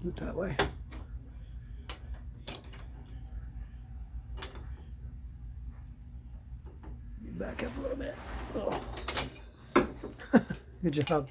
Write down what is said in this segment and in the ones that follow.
Do it that way. Back up a little bit. Oh. Good job.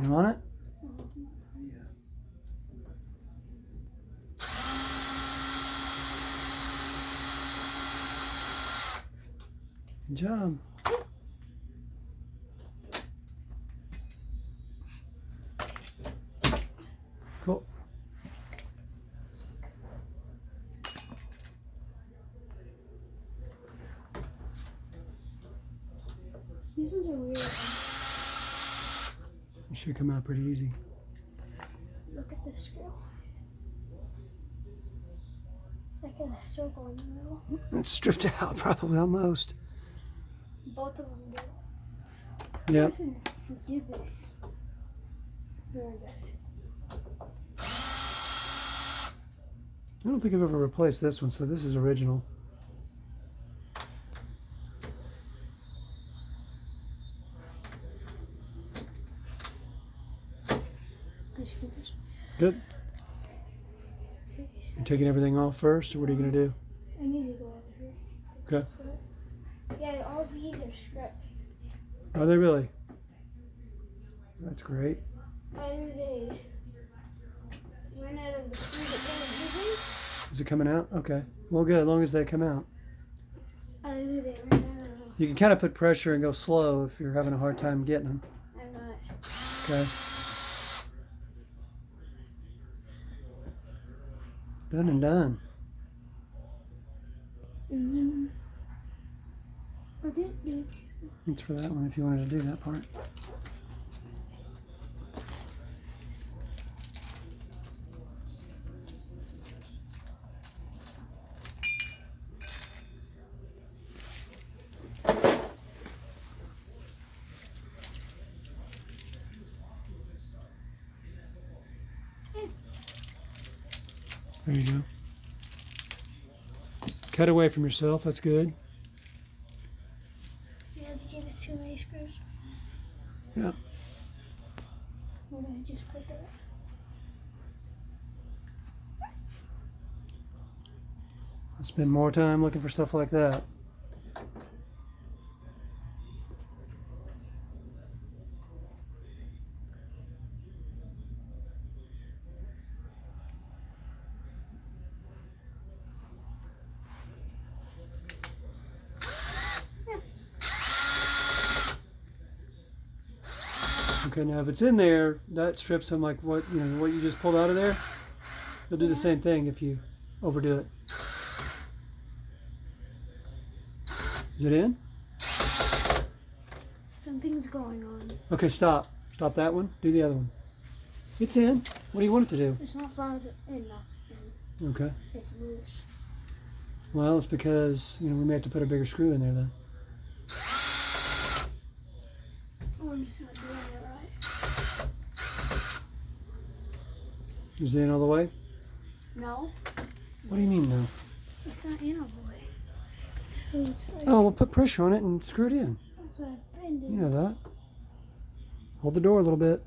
You want it? Good job. Cool. These ones are weird. It should come out pretty easy. Look at this screw. It's like a circle in the middle. It's stripped out, probably almost. Both of them do. Yep. I can do this. Very good. I don't think I've ever replaced this one, so this is original. Good. You're taking everything off first, or what are you going to do? I need to go over here. Okay. Yeah, all these are stripped. Are they really? That's great. Either they run out of the screw that they're using. Is it coming out? Okay. Well, good, as long as they come out. Either they run out of. You can kind of put pressure and go slow if you're having a hard time getting them. I'm not. Okay. Done and done. It's for that one if you wanted to do that part. There you go. Cut away from yourself, that's good. Yeah, they gave us too many screws. Yeah. We're going to just put that. I'll spend more time looking for stuff like that. Okay, now if it's in there, that strips them like what you just pulled out of there. You'll do the same thing if you overdo it. Is it in? Something's going on. Okay, stop. Stop that one. Do the other one. It's in. What do you want it to do? It's not far enough. Okay. It's loose. Well, it's because, we may have to put a bigger screw in there then. Oh, I'm just not doing it right. Is it in all the way? No. What do you mean no? It's not in all the way. So it's like, Oh, we'll put pressure on it and screw it in. that's what I've been doing. You know that. Hold the door a little bit.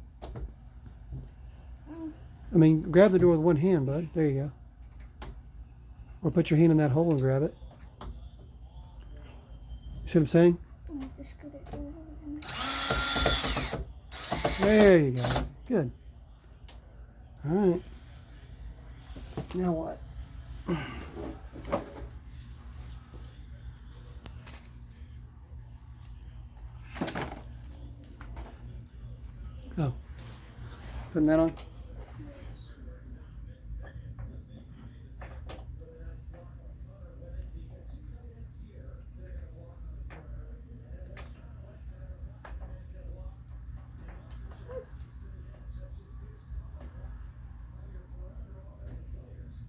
I mean, grab the door with one hand, bud. There you go. Or put your hand in that hole and grab it. See what I'm saying? I have to scoot it over. There you go. Good. All right. Now what? Oh. Putting that on?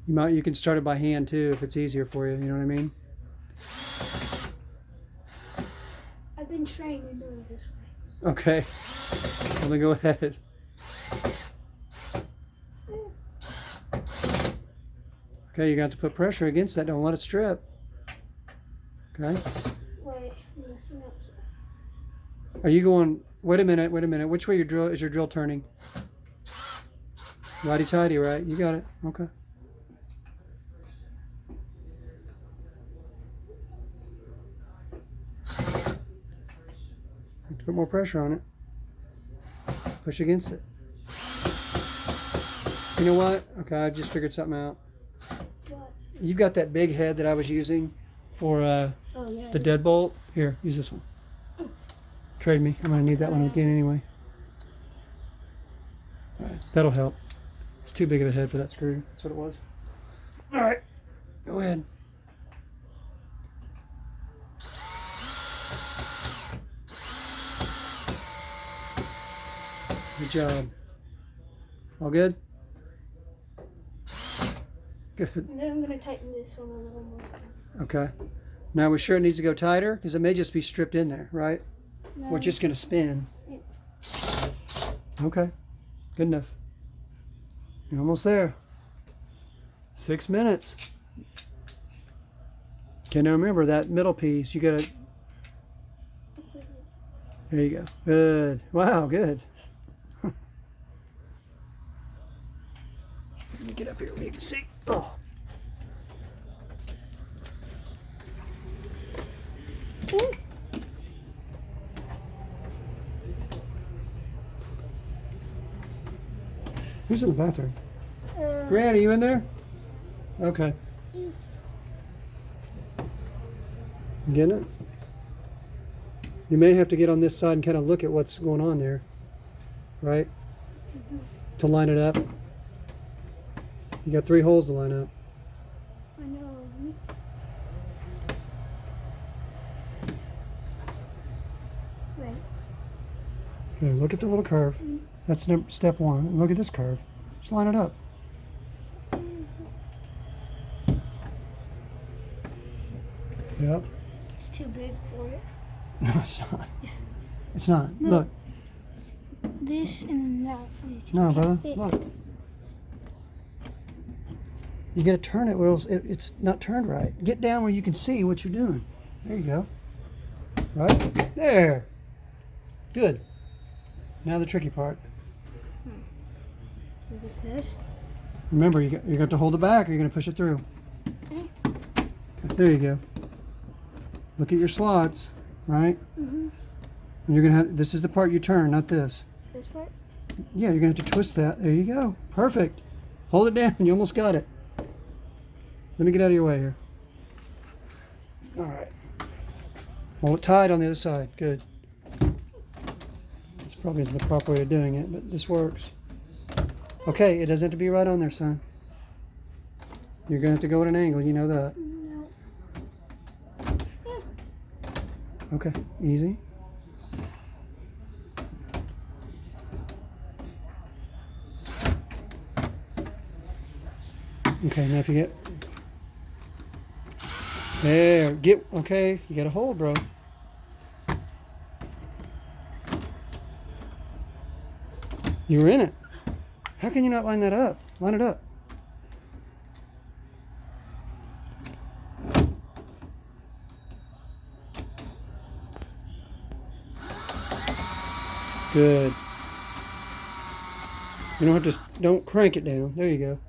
You can start it by hand too if it's easier for you. You know what I mean? I've been trained in doing it this way. Okay. Well, then go ahead. Okay, you got to put pressure against that. Don't let it strip. Okay. Wait, I'm messing up. Are you going? Wait a minute. Wait a minute. Which way is your drill turning? Righty tighty, right? You got it. Okay. Put more pressure on it. Push against it. You know what? Okay, I just figured something out. What? You've got that big head that I was using for Oh, yeah. the deadbolt. Here, use this one. Trade me. I'm going to need that one again anyway. All right, that'll help. It's too big of a head for that screw. That's what it was. All right, go ahead. Good job. All good? Good. And then I'm going to tighten this one a little more. Okay. Now we're sure it needs to go tighter because it may just be stripped in there, right? No. We're just going to spin. Okay. Good enough. You're almost there. 6 minutes. Okay, now remember that middle piece. You got to... There you go. Good. Wow, good. Let me get up here where you can see. Oh. Who's in the bathroom? Grant, are you in there? Okay. You getting it? You may have to get on this side and kind of look at what's going on there, right? To line it up. You got 3 holes to line up. I know. Right. Okay, look at the little curve. That's step 1. And look at this curve. Just line it up. Yep. It's too big for it. No, it's not. It's not. Look. This and that. No, brother. Look. You got to turn it, or else it's not turned right. Get down where you can see what you're doing. There you go. Right? There. Good. Now the tricky part. Look at this. Remember, you're going to have to hold it back or you're going to push it through. Okay, there you go. Look at your slots, right? Mm-hmm. And you're going to have, this is the part you turn, not this. This part? Yeah, you're going to have to twist that. There you go. Perfect. Hold it down. You almost got it. Let me get out of your way here. All right. Hold it tight on the other side. Good. This probably isn't the proper way of doing it, but this works. Okay, it doesn't have to be right on there, son. You're going to have to go at an angle. You know that. No. Okay, easy. Okay, now if you get... There, okay, you got to hold, bro. You were in it. How can you not line that up? Line it up. Good. You don't have to, don't crank it down. There you go.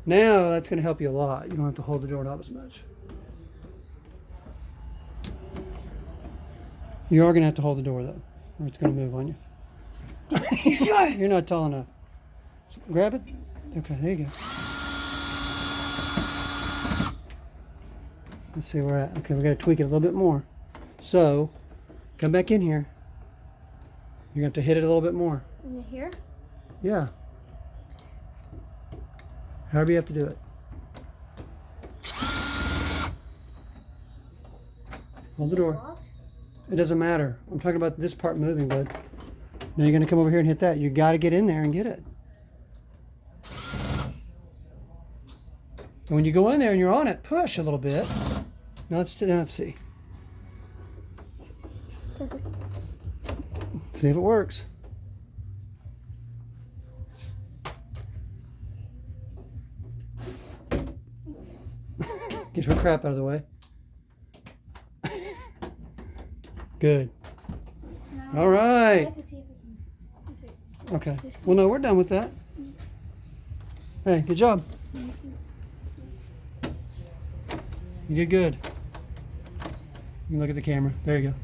Now that's going to help you a lot. You don't have to hold the doorknob as much. You are going to have to hold the door though, or it's going to move on you. You sure? You're not tall enough. So grab it. Okay, there you go. Let's see where we're at. Okay, we got to tweak it a little bit more. So, come back in here. You're going to have to hit it a little bit more. In here? Yeah. However you have to do it. Hold the door. It doesn't matter. I'm talking about this part moving, bud. Now you're going to come over here and hit that. You got to get in there and get it. And when you go in there and you're on it, push a little bit. Now let's see. Perfect. See if it works. Get her crap out of the way. Good. Now, All I right. have to see if it Okay. Well, no, we're done with that. Hey, good job. You did good. You can look at the camera. There you go.